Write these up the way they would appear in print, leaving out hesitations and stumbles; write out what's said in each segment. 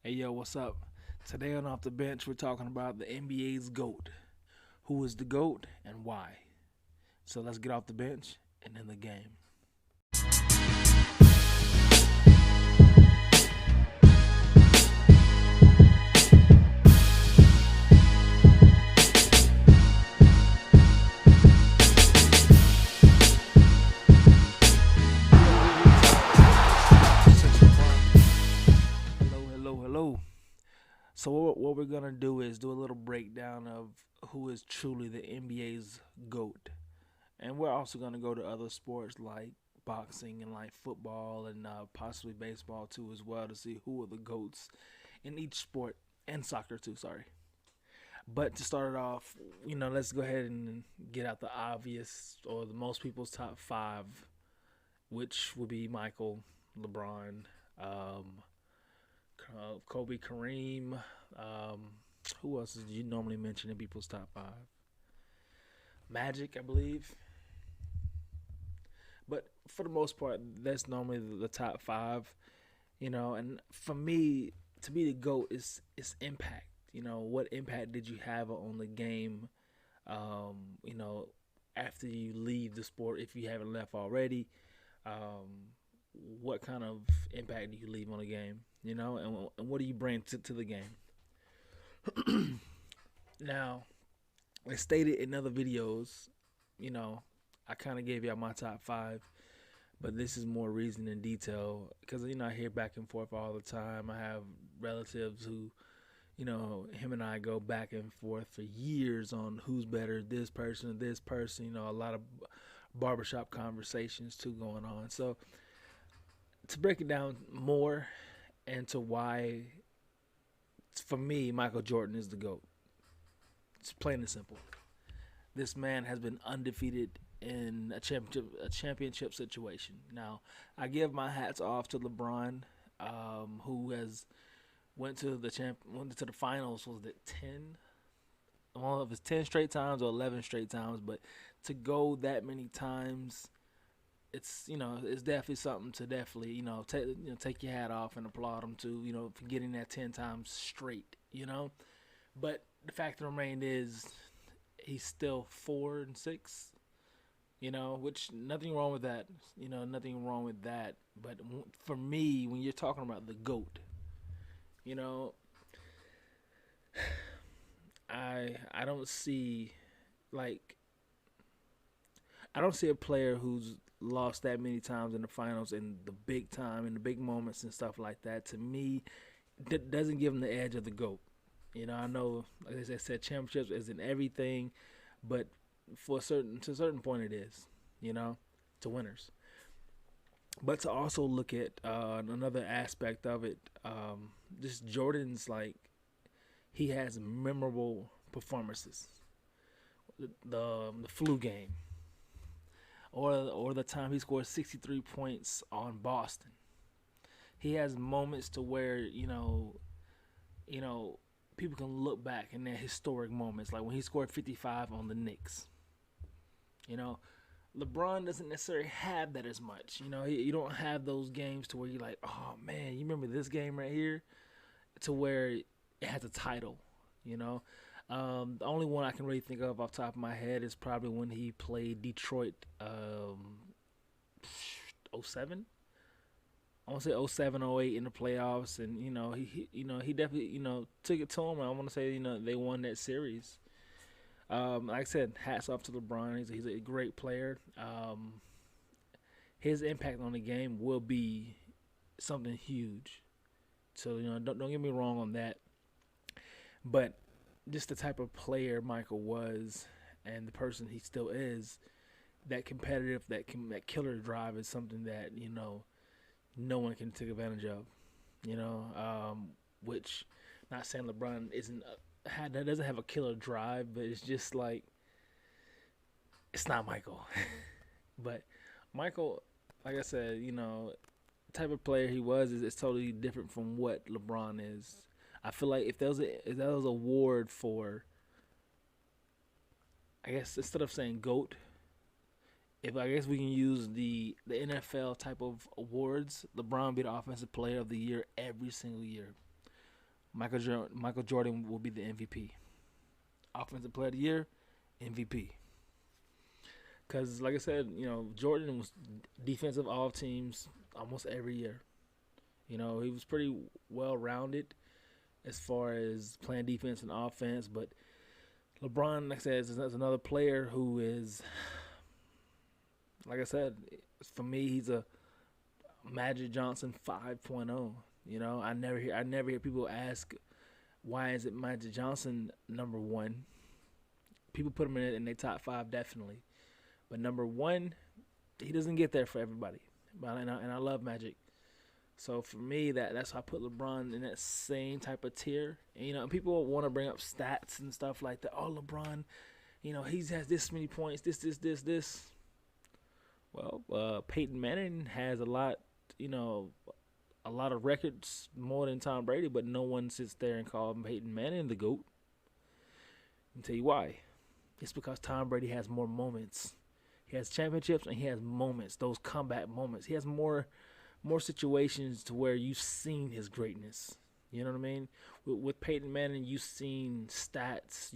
Hey yo, what's up? Today on Off the Bench, we're talking about the NBA's GOAT. Who is the GOAT and why? So let's get off the bench and in the game. Hello, hello, hello. So what we're gonna do is do a little breakdown of who is truly the NBA's GOAT, and we're also gonna go to other sports like boxing and like football and possibly baseball too as well to see who are the GOATs in each sport and soccer too. Sorry. But to start it off, let's go ahead and get out the obvious or the most people's top five, which would be Michael, LeBron, um, Kobe, Kareem. Who else did you normally mention in people's top five? Magic, I believe. But for the most part, that's normally the top five. And for me, to be the GOAT is impact. What impact did you have on the game? Um, you know, After you leave the sport, if you haven't left already, um, what kind of impact do you leave on the game? And what do you bring to the game? Now, as stated in other videos, you know, I kind of gave y'all my top five, but this is more reason and detail because I hear back and forth all the time. I have relatives who, him and I go back and forth for years on who's better, this person or this person. A lot of barbershop conversations too going on. So to break it down more and to why, for me, Michael Jordan is the GOAT. It's plain and simple. This man has been undefeated in a championship situation. Now, I give my hats off to LeBron, who has went to the finals. Was it 10? One of his 10 straight times or 11 straight times, but to go that many times, it's definitely something to definitely take your hat off and applaud him to for getting that 10 times straight. But the fact of the remain is he's still 4-6. Which nothing wrong with that. Nothing wrong with that. But for me, when you're talking about the goat, you know, I don't see like I don't see a player who's lost that many times in the finals in the big time in the big moments and stuff like that. To me, doesn't give him the edge of the goat. I know, like I said, championships isn't everything, but to a certain point it is. You know, to winners. But to also look at another aspect of it, just Jordan's like he has memorable performances. The flu game, or the time he scored 63 points on Boston. He has moments to where you know people can look back in their historic moments, like when he scored 55 on the Knicks. You know, LeBron doesn't necessarily have that as much. You don't have those games to where you're like, oh man, you remember this game right here, to where it has a title. You know, the only one I can really think of off the top of my head is probably when he played Detroit, '07. I want to say '07, '08 in the playoffs, and he definitely took it to him. I want to say they won that series. Like I said, hats off to LeBron. He's a great player. His impact on the game will be something huge. So don't get me wrong on that. But just the type of player Michael was, and the person he still is, that competitive, that killer drive is something that no one can take advantage of. Which, not saying LeBron isn't that doesn't have a killer drive, but it's just like it's not Michael. But Michael, like I said, the type of player he was is totally different from what LeBron is. I feel like if there was a award for, I guess instead of saying GOAT, if I guess we can use the NFL type of awards, LeBron be the offensive player of the year every single year. Michael Jordan will be the MVP. Offensive Player of the Year, MVP. Because, like I said, Jordan was defensive all teams almost every year. He was pretty well rounded as far as playing defense and offense. But LeBron, like I said, is another player who is, like I said, for me, he's a Magic Johnson 5.0. I never hear people ask, why is it Magic Johnson number one? People put him in their top five, definitely. But number one, he doesn't get there for everybody. And I love Magic. So for me, that's why I put LeBron in that same type of tier. And, people want to bring up stats and stuff like that. Oh, LeBron, he has this many points, this. Well, Peyton Manning has a lot of records more than Tom Brady, but no one sits there and calls Peyton Manning the GOAT. I'll tell you why. It's because Tom Brady has more moments. He has championships and he has moments, those comeback moments. He has more situations to where you've seen his greatness. You know what I mean? With Peyton Manning, you've seen stats.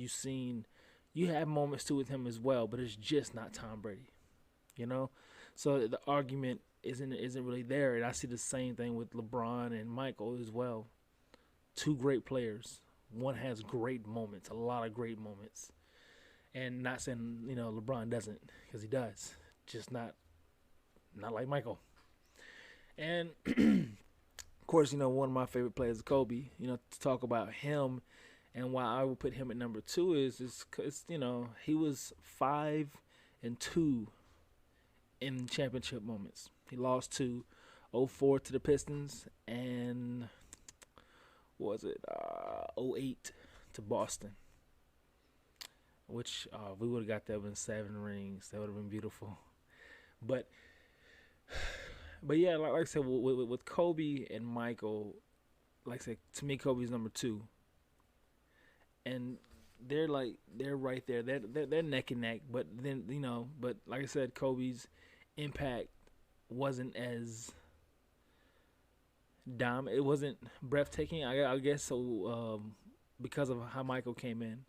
You have moments too with him as well, but it's just not Tom Brady. So the argument isn't really there, and I see the same thing with LeBron and Michael as well. Two great players. One has great moments, a lot of great moments, and not saying LeBron doesn't, because he does, just not like Michael. And of course, one of my favorite players is Kobe. To talk about him and why I would put him at number 2 is because he was 5-2 in championship moments. He lost to 04 to the Pistons and what was it 08 to Boston, which we would have got that in 7 rings. That would have been beautiful. But yeah, like I said, with Kobe and Michael, like I said, to me, Kobe's number 2, and they're right there. They're neck and neck. But then but like I said, Kobe's impact wasn't as dominant. It wasn't breathtaking, I guess. So because of how Michael came in.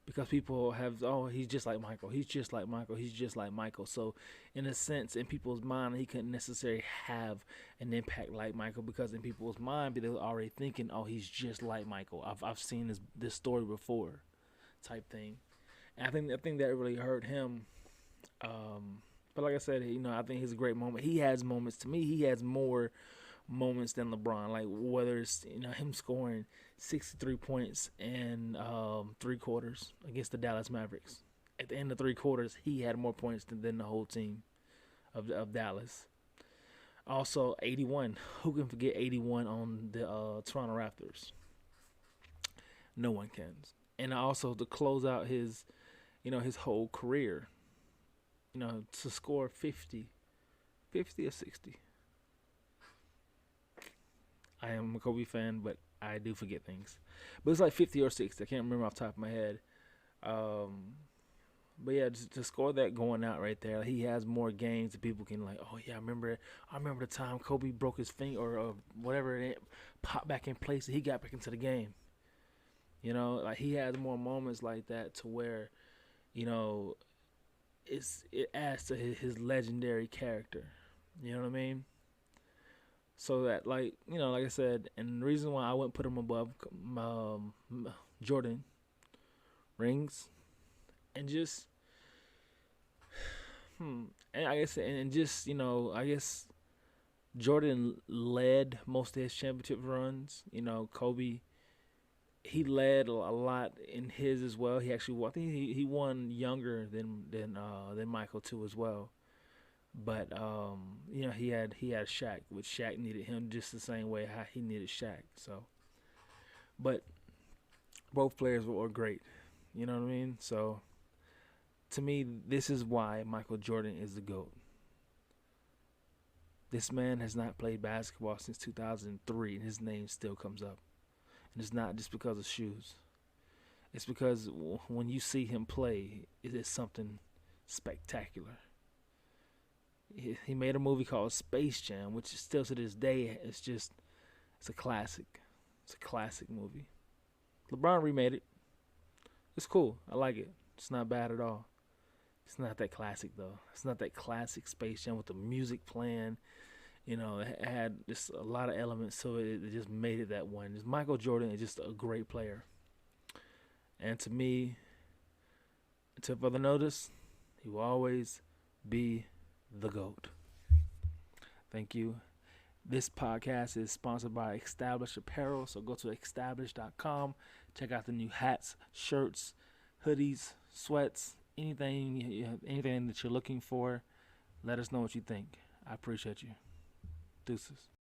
Because people have, he's just like Michael. He's just like Michael. He's just like Michael. So, in a sense, in people's mind, he couldn't necessarily have an impact like Michael, because in people's mind, they were already thinking, he's just like Michael. I've seen this story before, type thing. And I think that really hurt him. But like I said, I think he's a great moment. He has moments. To me, he has more moments than LeBron. Like whether it's him scoring 63 points in 3 quarters against the Dallas Mavericks. At the end of 3 quarters, he had more points than the whole team of Dallas. Also, 81. Who can forget 81 on the Toronto Raptors? No one can. And also to close out his whole career, to score 50 or 60. I am a Kobe fan, but I do forget things. But it's like 50 or 60. I can't remember off the top of my head. But yeah, just to score that going out right there, he has more games that people can I remember the time Kobe broke his finger or whatever, and it popped back in place and he got back into the game. He has more moments like that to where, it adds to his legendary character. You know what I mean? So that, like I said, and the reason why I wouldn't put him above Jordan rings, and just, and I guess, and just, I guess Jordan led most of his championship runs. Kobe, he led a lot in his as well. He actually, I think he won younger than Michael too as well. But he had Shaq, which Shaq needed him just the same way how he needed Shaq. So, but both players were great. You know what I mean? So, to me, this is why Michael Jordan is the GOAT. This man has not played basketball since 2003, and his name still comes up. And it's not just because of shoes. It's because when you see him play, it is something spectacular. He made a movie called Space Jam, which is still to this day, it's a classic. It's a classic movie. LeBron remade it. It's cool. I like it. It's not bad at all. It's not that classic though. It's not that classic Space Jam with the music playing. It had just a lot of elements to it. It just made it that one. Just Michael Jordan is just a great player. And to me, to further notice, he will always be the GOAT. Thank you. This podcast is sponsored by Established Apparel. So go to established.com. Check out the new hats, shirts, hoodies, sweats, anything that you're looking for. Let us know what you think. I appreciate you. Deuces.